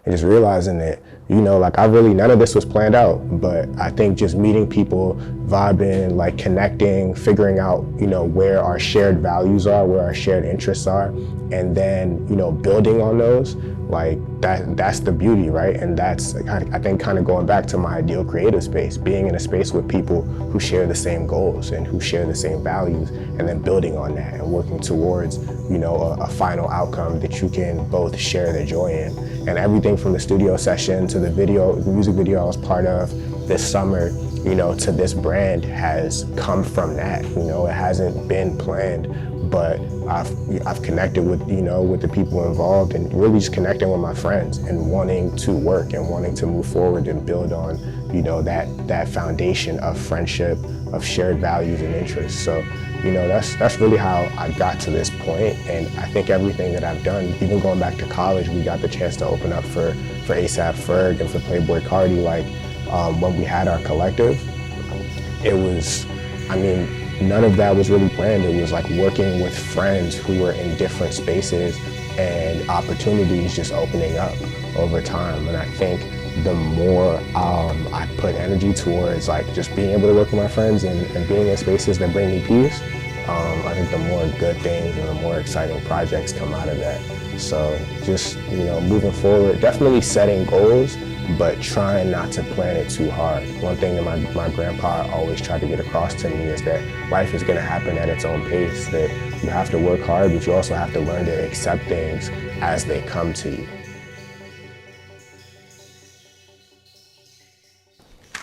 And just realizing that, you know, like none of this was planned out, but I think just meeting people, vibing, like connecting, figuring out, you know, where our shared values are, where our shared interests are, and then, you know, building on those, like that's the beauty, right? And that's, I think, kind of going back to my ideal creative space, being in a space with people who share the same goals and who share the same values, and then building on that and working towards, you know, a final outcome that you can both share the joy in. And everything from the studio session to the music video I was part of this summer, you know, to this brand has come from that. You know, it hasn't been planned, but I've connected with, you know, with the people involved, and really just connecting with my friends and wanting to work and wanting to move forward and build on, you know, that foundation of friendship, of shared values and interests. So, you know, that's really how I got to this point. And I think everything that I've done, even going back to college, we got the chance to open up for ASAP Ferg and for Playboy Cardi. Like, when we had our collective, it was, I mean, none of that was really planned. It was like working with friends who were in different spaces and opportunities just opening up over time. And I think the more I put energy towards like just being able to work with my friends and being in spaces that bring me peace, I think the more good things and the more exciting projects come out of that. So just, you know, moving forward, definitely setting goals, but trying not to plan it too hard. One thing that my grandpa always tried to get across to me is that life is going to happen at its own pace, that you have to work hard, but you also have to learn to accept things as they come to you.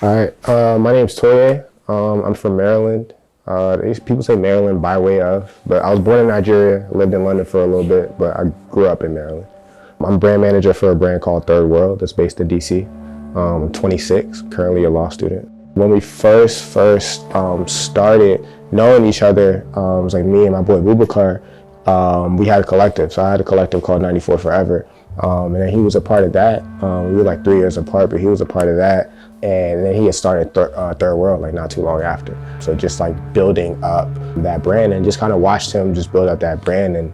All right, my name's Toye. I'm from Maryland. People say Maryland by way of, but I was born in Nigeria, lived in London for a little bit, but I grew up in Maryland. I'm brand manager for a brand called ThirdWxrld that's based in DC. I'm 26, currently a law student. When we first started knowing each other, it was like me and my boy Bubakar, we had a collective. So I had a collective called 94 Forever. And then he was a part of that. We were like 3 years apart, but he was a part of that. And then he had started ThirdWxrld like not too long after. So just like building up that brand, and just kind of watched him just build up that brand, and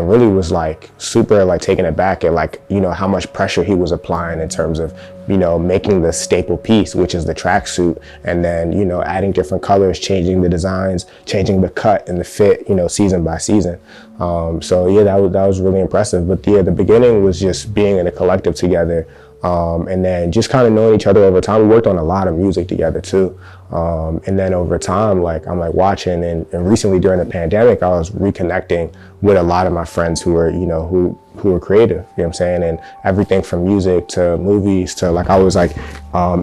really was like super like taken aback at like, you know, how much pressure he was applying in terms of, you know, making the staple piece, which is the tracksuit, and then, you know, adding different colors, changing the designs, changing the cut and the fit, you know, season by season. So yeah, that was really impressive. But yeah, the beginning was just being in a collective together. And then just kind of knowing each other over time. We worked on a lot of music together too. And then over time, like I'm like watching, and recently during the pandemic, I was reconnecting with a lot of my friends who were, you know, who were creative, you know what I'm saying? And everything from music to movies to like, I was like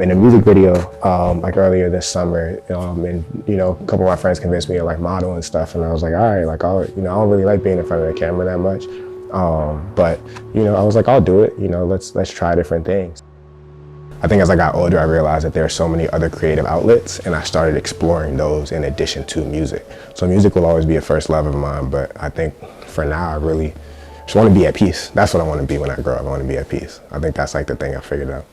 in a music video like earlier this summer, and you know, a couple of my friends convinced me to like model and stuff. And I was like, all right, like, you know, I don't really like being in front of the camera that much. But you know, I was like, I'll do it, you know, let's try different things. I think as I got older, I realized that there are so many other creative outlets, and I started exploring those in addition to music. So music will always be a first love of mine, but I think for now, I really just want to be at peace. That's what I want to be when I grow up. I want to be at peace. I think that's like the thing I figured out.